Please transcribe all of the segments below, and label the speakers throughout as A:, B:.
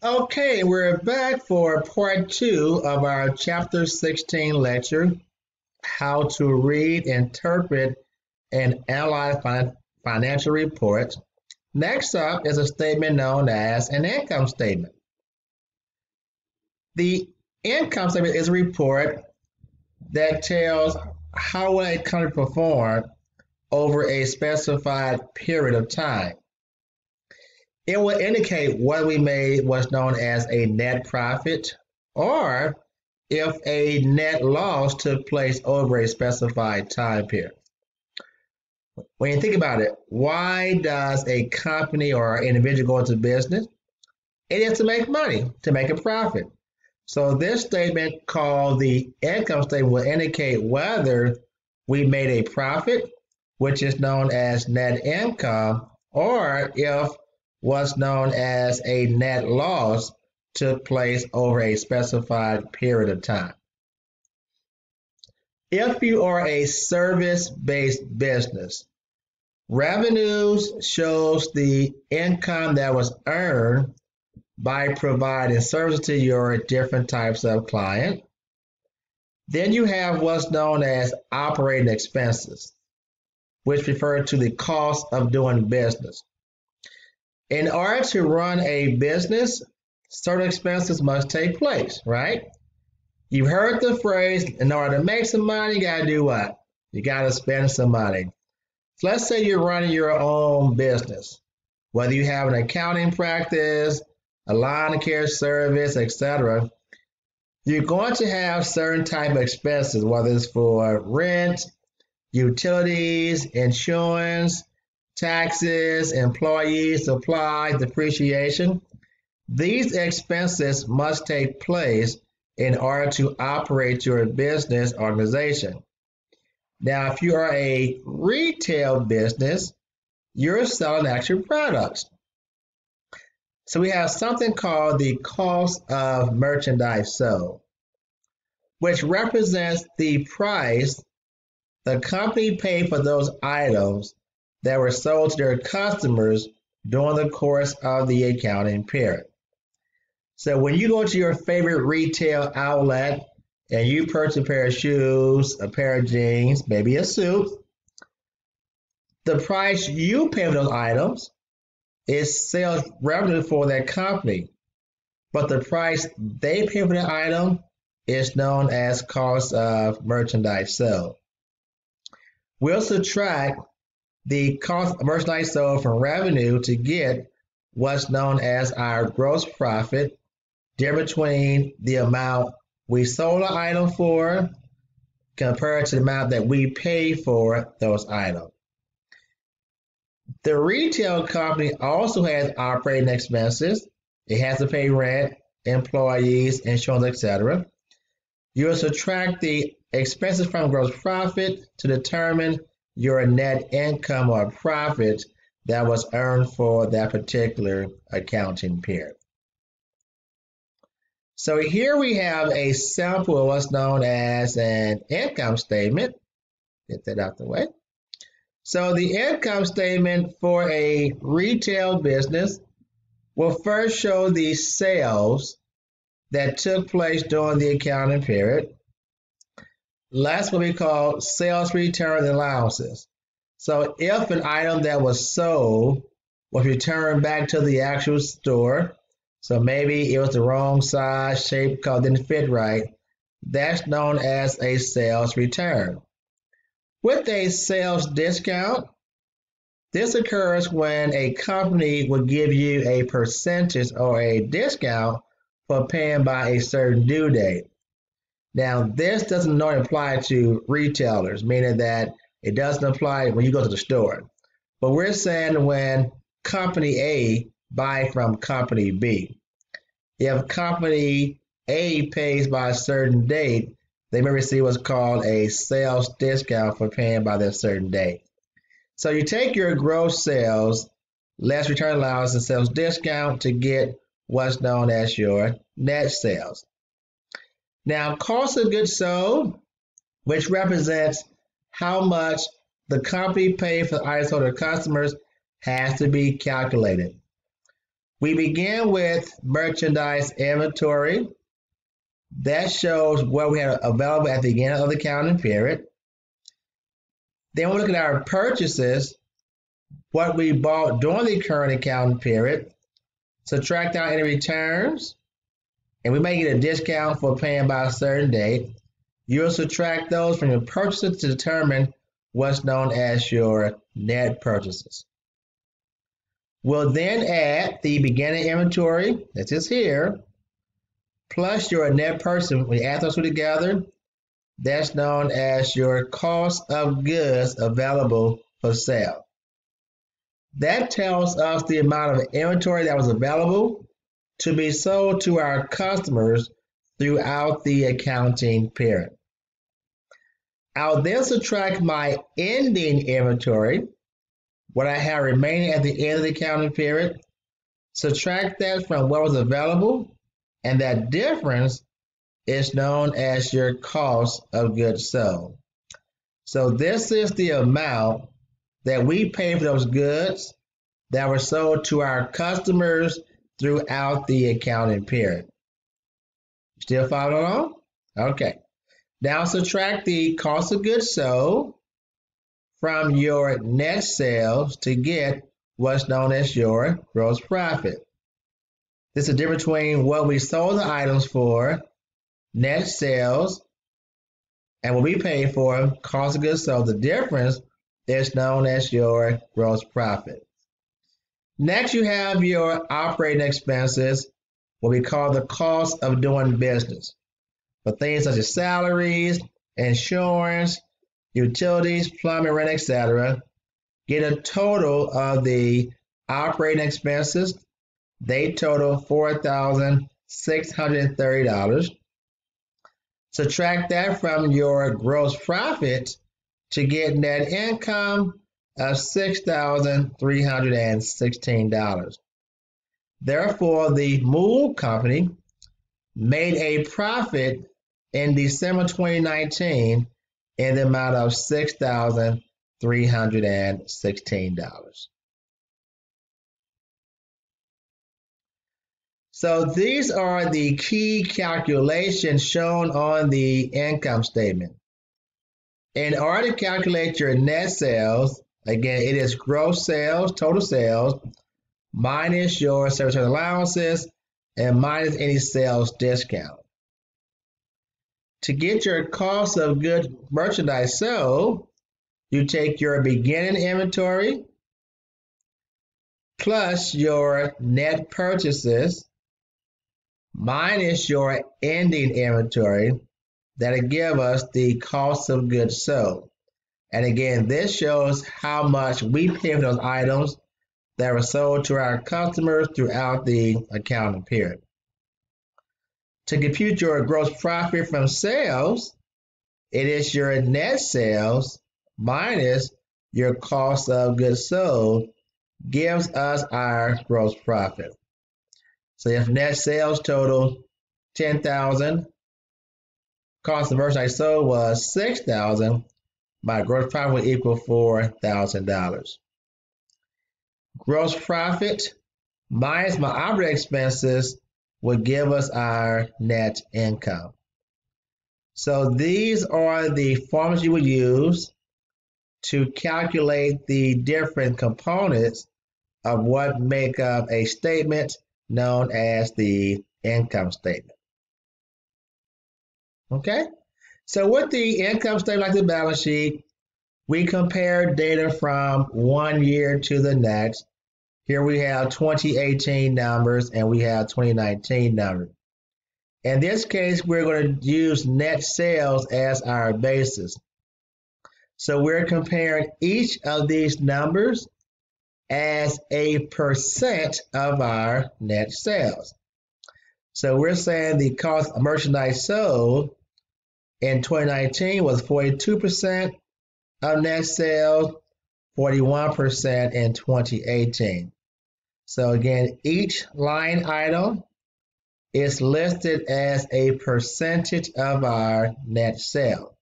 A: Okay, we're back for part two of our chapter 16 lecture, How to Read, Interpret, and Analyze Financial Reports. Next up is a statement known as an income statement. The income statement is a report that tells how a company performed over a specified period of time. It will indicate whether we made what's known as a net profit or if a net loss took place over a specified time period. When you think about it, why does a company or individual go into business? It is to make money, to make a profit. So this statement called the income statement will indicate whether we made a profit, which is known as net income, or if what's known as a net loss took place over a specified period of time. If you are a service-based business, revenues shows the income that was earned by providing services to your different types of client. Then you have what's known as operating expenses, which refer to the cost of doing business. In order to run a business, certain expenses must take place, right? You've heard the phrase, in order to make some money, you gotta do what? You gotta spend some money. So let's say you're running your own business, whether you have an accounting practice, a lawn care service, etc. You're going to have certain type of expenses, whether it's for rent, utilities, insurance, taxes, employees, supplies, depreciation. These expenses must take place in order to operate your business organization. Now, if you are a retail business, you're selling actual products. So we have something called the cost of merchandise sold, which represents the price the company paid for those items that were sold to their customers during the course of the accounting period. So when you go to your favorite retail outlet and you purchase a pair of shoes, a pair of jeans, maybe a suit, the price you pay for those items is sales revenue for that company, but the price they pay for the item is known as cost of merchandise sold. We'll subtract the cost of merchandise sold from revenue to get what's known as our gross profit, difference between the amount we sold the item for compared to the amount that we pay for those items. The retail company also has operating expenses. It has to pay rent, employees, insurance, etc. You'll subtract the expenses from gross profit to determine your net income or profit that was earned for that particular accounting period. So here we have a sample of what's known as an income statement. Get that out the way. So the income statement for a retail business will first show the sales that took place during the accounting period. That's what we call sales returns and allowances. So if an item that was sold was returned back to the actual store, so maybe it was the wrong size, shape, color, didn't fit right, that's known as a sales return. With a sales discount, this occurs when a company will give you a percentage or a discount for paying by a certain due date. Now, this doesn't normally apply to retailers, meaning that it doesn't apply when you go to the store. But we're saying when company A buys from company B. If company A pays by a certain date, they may receive what's called a sales discount for paying by that certain date. So you take your gross sales, less return allowance and sales discount to get what's known as your net sales. Now, cost of goods sold, which represents how much the company paid for the items sold to customers, has to be calculated. We begin with merchandise inventory. That shows what we have available at the beginning of the accounting period. Then we look at our purchases, what we bought during the current accounting period, subtract out any returns, and we may get a discount for paying by a certain date. You'll subtract those from your purchases to determine what's known as your net purchases. We'll then add the beginning inventory, that's just here, plus your net purchase. When you add those two together, that's known as your cost of goods available for sale. That tells us the amount of inventory that was available to be sold to our customers throughout the accounting period. I'll then subtract my ending inventory, what I have remaining at the end of the accounting period, subtract that from what was available, and that difference is known as your cost of goods sold. So this is the amount that we pay for those goods that were sold to our customers throughout the accounting period. Still following along? Okay. Now subtract the cost of goods sold from your net sales to get what's known as your gross profit. This is the difference between what we sold the items for, net sales, and what we paid for them, cost of goods sold. The difference is known as your gross profit. Next, you have your operating expenses, what we call the cost of doing business, for things such as salaries, insurance, utilities, plumbing, rent, etc. Get a total of the operating expenses. They total $4,630. Subtract that from your gross profit to get net income of $6,316. Therefore, the Mool Company made a profit in December 2019 in the amount of $6,316. So these are the key calculations shown on the income statement. In order to calculate your net sales, again, it is gross sales, total sales, minus your service allowances, and minus any sales discount. To get your cost of goods merchandise sold, you take your beginning inventory plus your net purchases minus your ending inventory. That'll give us the cost of goods sold. And again, this shows how much we pay for those items that were sold to our customers throughout the accounting period. To compute your gross profit from sales, it is your net sales minus your cost of goods sold gives us our gross profit. So if net sales total $10,000, cost of merchandise sold was $6,000, my gross profit would equal $4,000. Gross profit minus my operating expenses would give us our net income. So these are the formulas you would use to calculate the different components of what make up a statement known as the income statement. Okay, so with the income statement like the balance sheet, we compare data from one year to the next. Here we have 2018 numbers and we have 2019 numbers. In this case, we're going to use net sales as our basis. So we're comparing each of these numbers as a percent of our net sales. So we're saying the cost of merchandise sold in 2019 was 42% of net sales, 41% in 2018. So again, each line item is listed as a percentage of our net sales.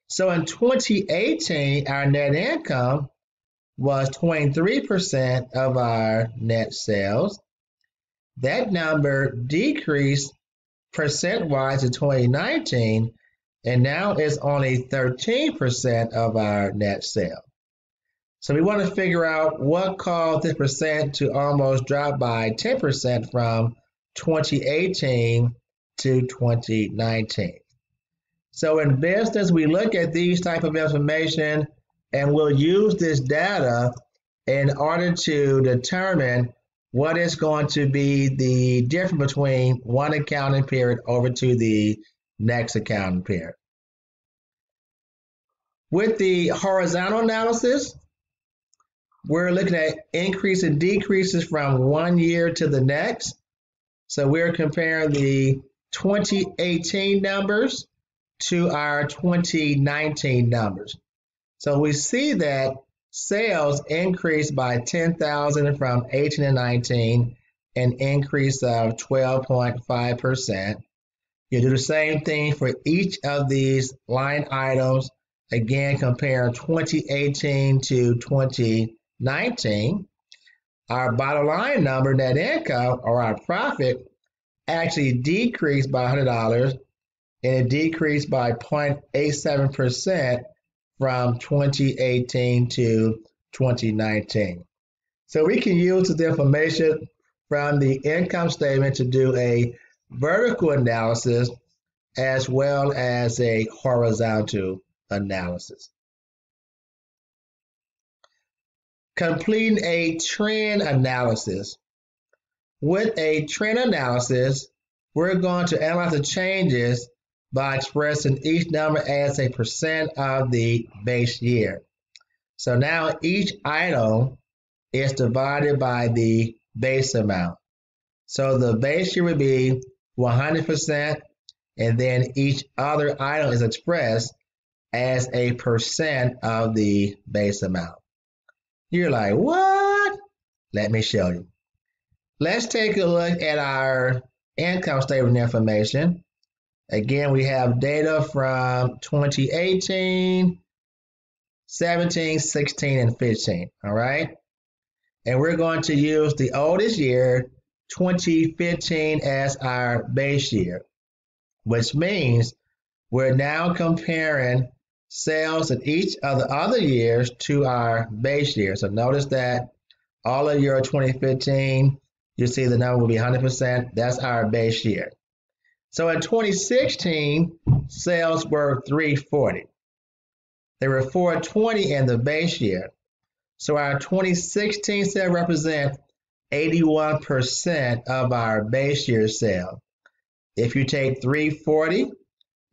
A: So in 2018, our net income was 23% of our net sales. that number decreased percent-wise in 2019, and now it's only 13% of our net sales. So we want to figure out what caused this percent to almost drop by 10% from 2018 to 2019. So in business, we look at these type of information and we'll use this data in order to determine what is going to be the difference between one accounting period over to the next accounting period. With the horizontal analysis, we're looking at increases and decreases from one year to the next. So we're comparing the 2018 numbers to our 2019 numbers. So we see that sales increased by 10,000 from 18 to 19, an increase of 12.5%. You do the same thing for each of these line items. Again, compare 2018 to 2019. Our bottom line number, net income, or our profit, actually decreased by $100, and it decreased by 0.87% from 2018 to 2019. So we can use the information from the income statement to do a vertical analysis as well as a horizontal analysis. Completing a trend analysis. With a trend analysis, we're going to analyze the changes by expressing each number as a percent of the base year. So now each item is divided by the base amount. So the base year would be 100%, and then each other item is expressed as a percent of the base amount. You're like, what? Let me show you. Let's take a look at our income statement information. Again, we have data from 2018, 17, 16, and 15, all right? And we're going to use the oldest year, 2015, as our base year, which means we're now comparing sales in each of the other years to our base year. So notice that all of your 2015, you see the number will be 100%. That's our base year. So in 2016, sales were $340. They were $420 in the base year. So our 2016 sales represent 81% of our base year sale. If you take $340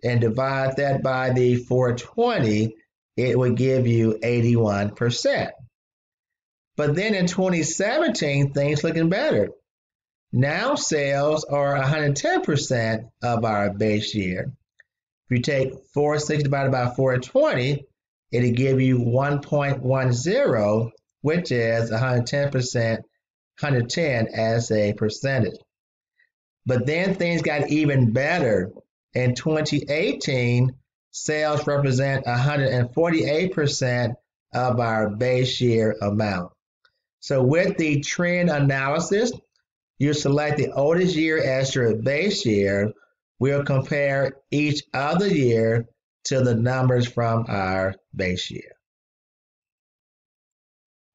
A: and divide that by the $420, it would give you 81%. But then in 2017, things looking better. Now sales are 110% of our base year. If you take 460 divided by 420, it'll give you 1.10, which is 110%, 110 as a percentage. But then things got even better. In 2018, sales represent 148% of our base year amount. So with the trend analysis, you select the oldest year as your base year. We'll compare each other year to the numbers from our base year.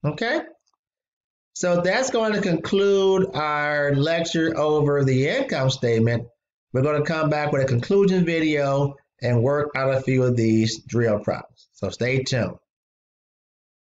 A: Okay? So that's going to conclude our lecture over the income statement. We're going to come back with a conclusion video and work out a few of these drill problems. So stay tuned.